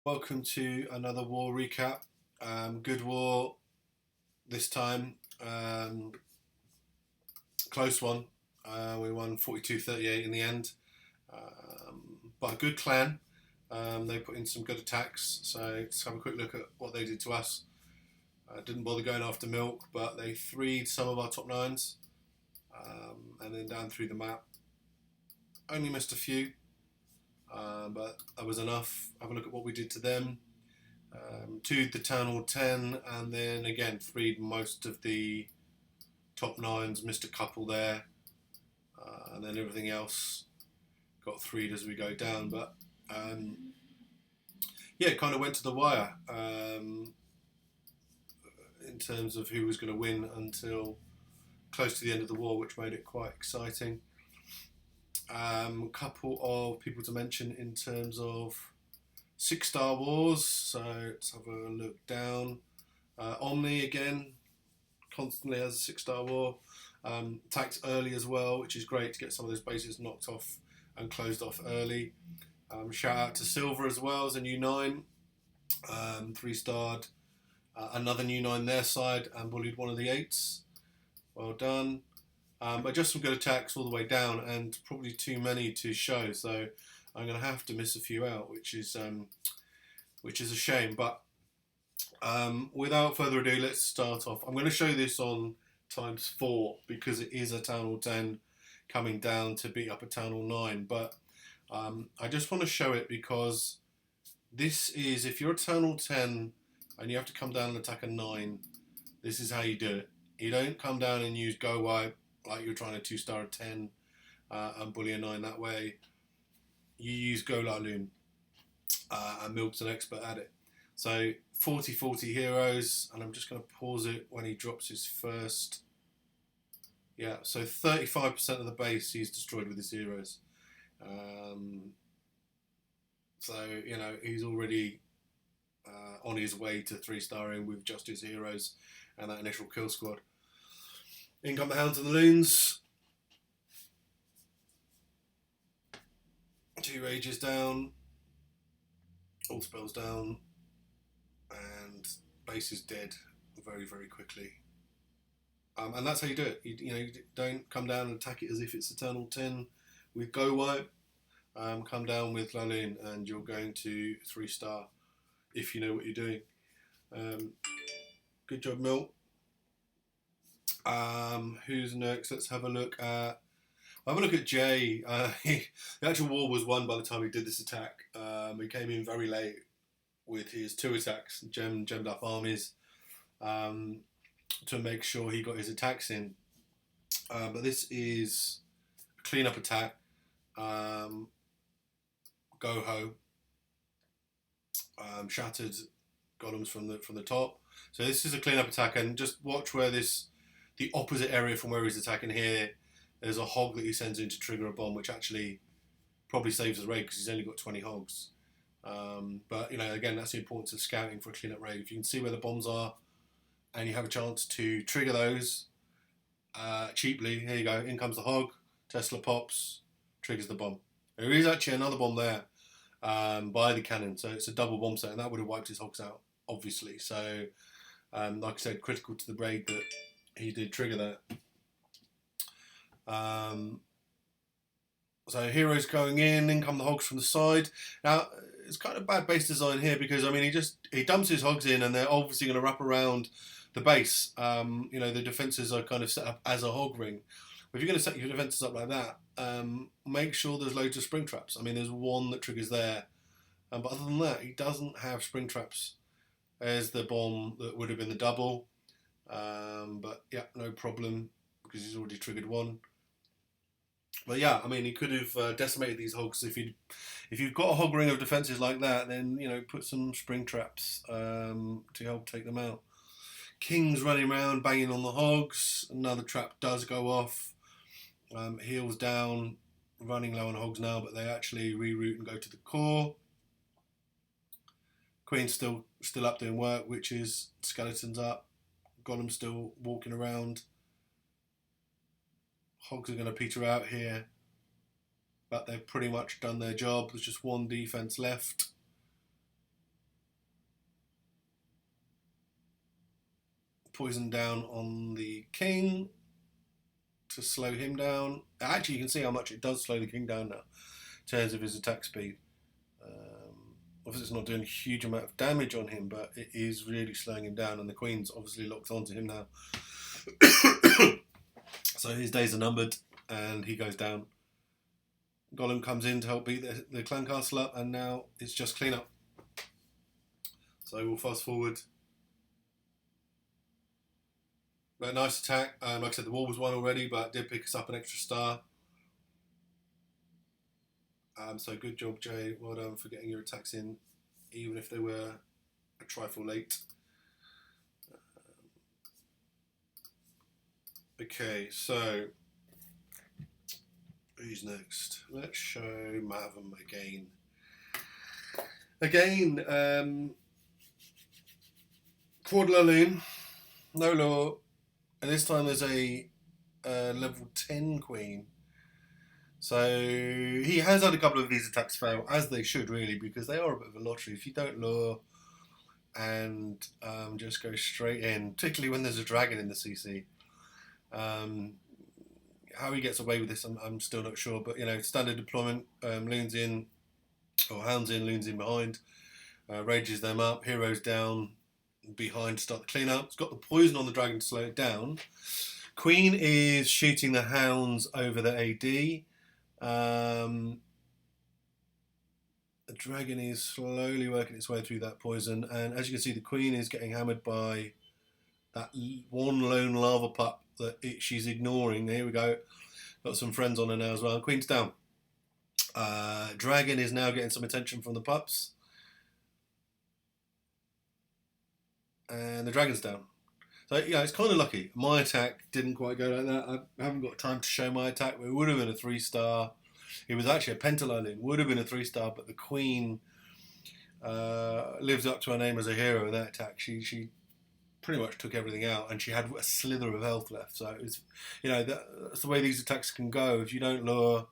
Welcome to another war recap. Good war this time. Close one. We won 42-38 in the end. But a good clan. They put in some good attacks. So let's have a quick look at what they did to us. Didn't bother going after milk, but they threed some of our top nines. And then down through the map. Only missed a few. But that was enough. Have a look at what we did to them. To the town hall 10, and then again freed most of the top nines, missed a couple there, and then everything else got freed as we go down. But yeah, it kind of went to the wire in terms of who was going to win until close to the end of the war, which made it quite exciting. A couple of people to mention in terms of 6-star wars, so let's have a look down. Omni again, constantly has a 6-star war. Attacked early as well, which is great to get some of those bases knocked off and closed off early. Shout out to Silver as well as a new 9, 3-starred. Another new 9 their side and bullied one of the 8s. Well done. But just some good attacks all the way down, and probably too many to show. So I'm going to have to miss a few out, which is a shame. But without further ado, let's start off. I'm going to show this on ×4 because it is a Town Hall 10 coming down to beat up a Town Hall 9. But I just want to show it because this is, if you're a Town Hall 10 and you have to come down and attack a 9, this is how you do it. You don't come down and use GoVaHo like you're trying to 2-star a 10 and bully a 9 that way. You use Go La Loon, and Milk's an expert at it. So 40-40 heroes, and I'm just going to pause it when he drops his first. Yeah, so 35% of the base he's destroyed with his heroes. So, you know, he's already on his way to 3-starring with just his heroes and that initial kill squad. In come the Hounds and the Loons. 2 rages down, all spells down, and base is dead very, very quickly. And that's how you do it. You don't come down and attack it as if it's Eternal 10 with GoVaHo. Come down with La Loon and you're going to 3-star if you know what you're doing. Good job, Milt. Who's next? Let's have a look at. Have a look at Jay. The actual war was won by the time he did this attack. He came in very late with his 2 attacks, gemmed up armies to make sure he got his attacks in. But this is a clean-up attack. Go-Ho shattered golems from the top. So this is a clean-up attack, and just watch where the opposite area from where he's attacking here. There's a hog that he sends in to trigger a bomb, which actually probably saves his raid because he's only got 20 hogs. But, you know, again, that's the importance of scouting for a clean-up raid. If you can see where the bombs are and you have a chance to trigger those cheaply, here you go. In comes the hog, Tesla pops, triggers the bomb. There is actually another bomb there by the cannon, so it's a double bomb set, and that would have wiped his hogs out, obviously. So, like I said, critical to the raid that he did trigger that. So heroes going in come the hogs from the side. Now it's kind of bad base design here because I mean he dumps his hogs in and they're obviously going to wrap around the base. You know, the defences are kind of set up as a hog ring. But if you're going to set your defences up like that, make sure there's loads of spring traps. I mean there's one that triggers there, but other than that he doesn't have spring traps. There's the bomb that would have been the double, but yeah, no problem because he's already triggered one. But yeah, I mean, he could have decimated these hogs. If you've got a hog ring of defences like that, then you know put some spring traps to help take them out. King's running around banging on the hogs. Another trap does go off. Heals down, running low on hogs now, but they actually reroute and go to the core. Queen's still up doing work, which is skeletons up. Golem's still walking around. Hogs are going to peter out here, but they've pretty much done their job. There's just one defense left. poison down on the king to slow him down. Actually, you can see how much it does slow the king down now in terms of his attack speed. Obviously, it's not doing a huge amount of damage on him, but it is really slowing him down, and the queen's obviously locked onto him now. So his days are numbered, and he goes down. Golem comes in to help beat the clan castle up, and now it's just clean up. So we'll fast forward. But nice attack. Like I said, the war was won already, but it did pick us up an extra star. So good job, Jay. Well done for getting your attacks in, even if they were a trifle late. Okay, so who's next? Let's show Mavum again. Quad La Loon, no law, and this time there's a level 10 queen. So he has had a couple of these attacks fail, as they should really, because they are a bit of a lottery. If you don't lure and just go straight in, particularly when there's a dragon in the CC. How he gets away with this, I'm still not sure. But you know, standard deployment, loons in, or hounds in, loons in behind, rages them up, heroes down behind to start the clean up. It's got the poison on the dragon to slow it down. Queen is shooting the hounds over the AD. The dragon is slowly working its way through that poison, and as you can see, the queen is getting hammered by that one lone lava pup that she's ignoring. Here we go. Got some friends on her now as well. Queen's down. Dragon is now getting some attention from the pups. And the dragon's down. So, yeah, it's kind of lucky. My attack didn't quite go like that. I haven't got time to show my attack. It would have been a 3-star. It was actually a Pentalolin. Would have been a 3-star, but the queen lives up to her name as a hero in that attack. She pretty much took everything out, and she had a slither of health left. So it was, you know, that's the way these attacks can go. If you don't lure,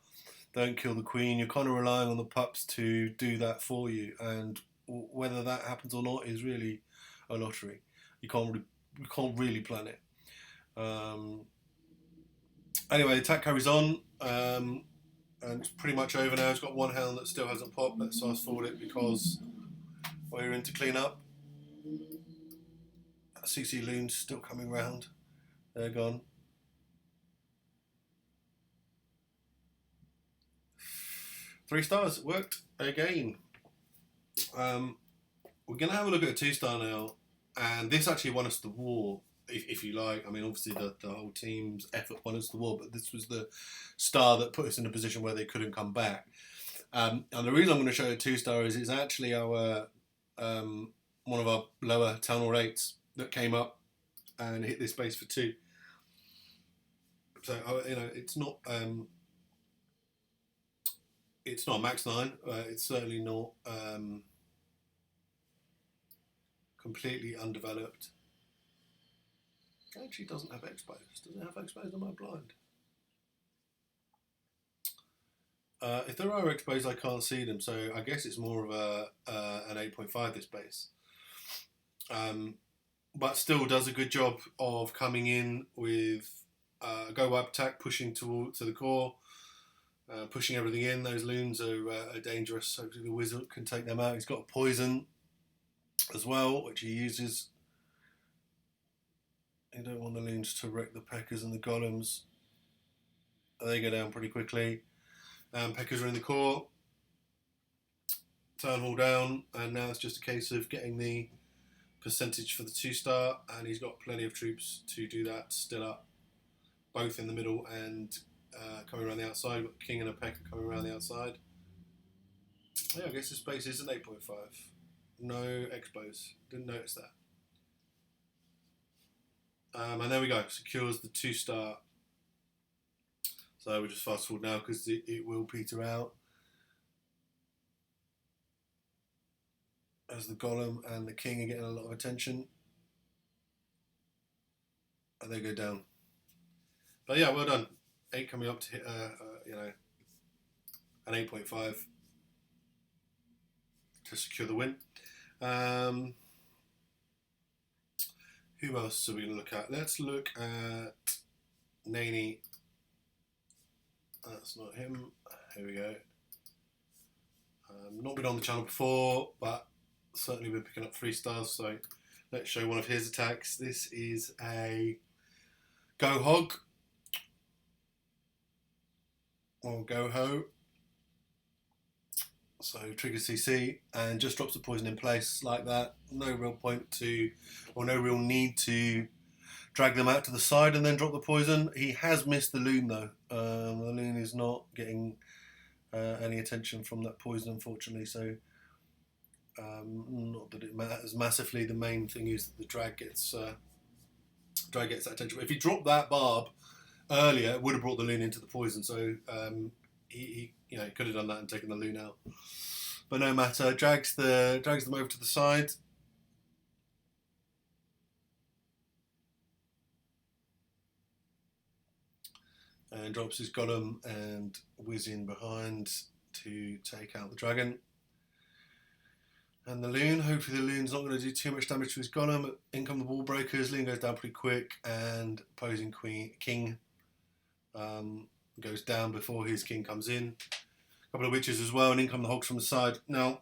don't kill the queen, you're kind of relying on the pups to do that for you, and whether that happens or not is really a lottery. You can't really plan it. Anyway, the attack carries on, and it's pretty much over now. It's got one hound that still hasn't popped. Let's fast forward it because we're into clean up. CC loons still coming round. They're gone. Three stars, worked again. We're going to have a look at a 2-star now, and this actually won us the war, if you like. I mean, obviously the whole team's effort won us the war, but this was the star that put us in a position where they couldn't come back. And the reason I'm going to show a 2-star is it's actually our one of our lower town hall rates that came up and hit this base for 2. So you know, it's not max 9. It's certainly not completely undeveloped. It actually doesn't have exposed. Does it have exposed? Am I blind? If there are exposed, I can't see them. So I guess it's more of an 8.5 this base. But still does a good job of coming in with a go-wipe attack, pushing to the core, pushing everything in. Those loons are dangerous. Hopefully the wizard can take them out. He's got a poison as well, which he uses. You don't want the loons to wreck the peckers and the golems. They go down pretty quickly. Peckers are in the core. Town hall down, and now it's just a case of getting the percentage for the 2-star, and he's got plenty of troops to do that still up, both in the middle and coming around the outside. We've got King and a Pecker coming around the outside. Yeah, I guess this base is an 8.5. No expos. Didn't notice that. And there we go. Secures the 2-star. So we'll just fast forward now because it will peter out. As the golem and the king are getting a lot of attention. And they go down. But yeah, well done. 8 coming up to hit, you know, an 8.5 to secure the win. Who else are we going to look at? Let's look at Th9. That's not him. Here we go. Not been on the channel before, but certainly been picking up 3 stars. So let's show one of his attacks. This is a Go-Ho or Go-Ho. So triggers CC and just drops the poison in place like that. No real point to, or no real need to drag them out to the side and then drop the poison. He has missed the loon though. The loon is not getting any attention from that poison, unfortunately. So not that it matters massively. The main thing is that the drag gets that attention. If he dropped that barb earlier, it would have brought the loon into the poison. So he could have done that and taken the loon out. But no matter, drags them over to the side. And drops his golem and whiz in behind to take out the dragon. And the loon, hopefully the loon's not going to do too much damage to his golem. In come the wall breakers, loon goes down pretty quick, and opposing king goes down before his king comes in. A couple of witches as well, and in come the hogs from the side. Now,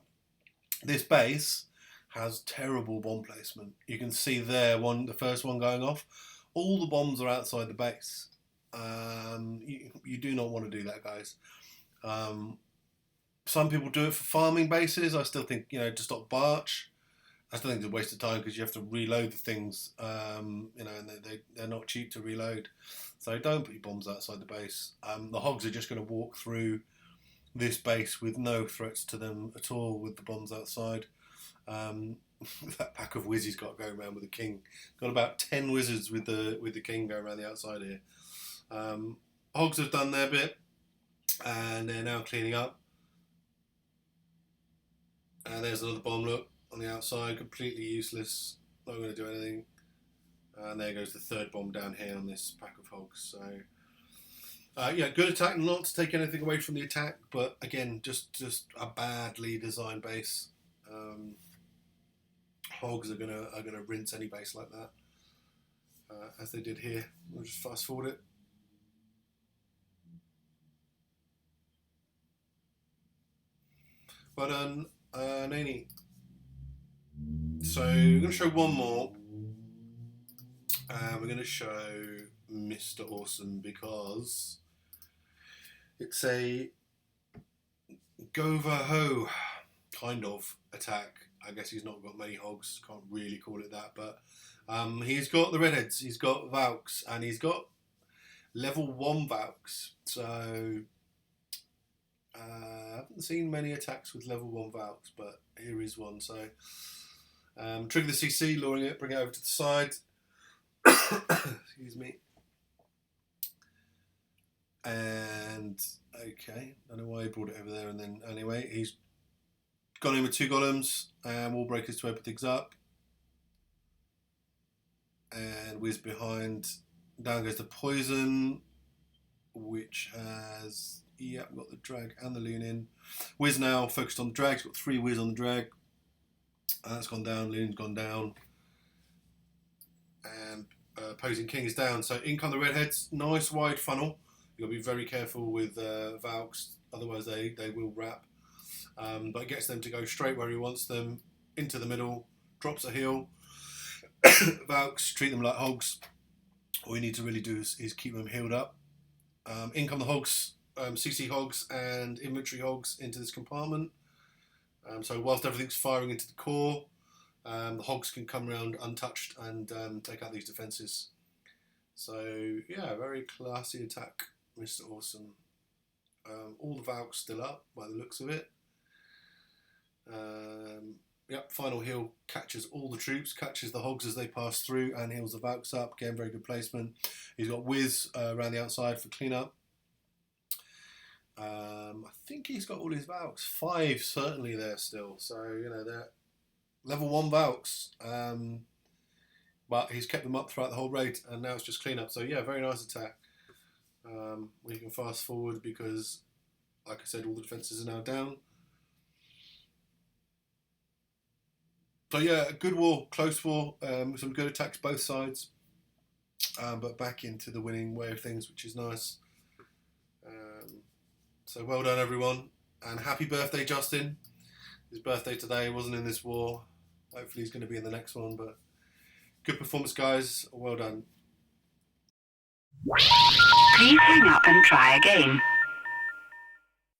this base has terrible bomb placement. You can see there, the first one going off. All the bombs are outside the base. You do not want to do that, guys. Some people do it for farming bases. I still think, to stop Barch, I still think it's a waste of time because you have to reload the things, and they're not cheap to reload. So don't put your bombs outside the base. The hogs are just going to walk through this base with no threats to them at all with the bombs outside. That pack of wizards got going around with the king. Got about 10 wizards with the king going around the outside here. Hogs have done their bit and they're now cleaning up. And there's another bomb, look, on the outside, completely useless, not going to do anything. And there goes the third bomb down here on this pack of hogs. So good attack, not to take anything away from the attack, but again, just a badly designed base. Hogs are gonna rinse any base like that, as they did here. We'll just fast forward it. But Th9. So we're going to show one more. We're going to show Mr. Awesome because it's a GoVaHo kind of attack. I guess he's not got many hogs, can't really call it that, but he's got the redheads, he's got Valks, and he's got level 1 Valks. So I haven't seen many attacks with level 1 Valks, but here is one. So trigger the CC, luring it, bring it over to the side. Excuse me. And okay, I don't know why he brought it over there. And then anyway, he's gone in with 2 golems and wall breakers to open things up. And whiz behind. Down goes the poison, which has got the drag and the loon in. Wiz now focused on the drag. He's got 3 Wiz on the drag. That's gone down. Loon's gone down. And opposing king is down. So in come the redheads. Nice wide funnel. You've got to be very careful with Valks, otherwise they will wrap. But it gets them to go straight where he wants them, into the middle, drops a heal. Valks, treat them like hogs. All you need to really do is keep them healed up. In come the hogs, CC hogs and inventory hogs into this compartment. So whilst everything's firing into the core, the hogs can come around untouched and take out these defences. So yeah, very classy attack, Mr. Awesome. All the Valks still up by the looks of it. Final heal catches all the troops, catches the hogs as they pass through and heals the Valks up. Again, very good placement. He's got Wiz around the outside for cleanup. I think he's got all his Valks. 5 certainly there still. So, they're level 1 Valks. But he's kept them up throughout the whole raid and now it's just cleanup. So yeah, very nice attack. We can fast forward because, like I said, all the defences are now down. So yeah, a good war, close war, some good attacks both sides, but back into the winning way of things, which is nice. So well done everyone, and happy birthday Justin. His birthday today, wasn't in this war. Hopefully he's going to be in the next one, but good performance guys, well done. Please hang up and try again.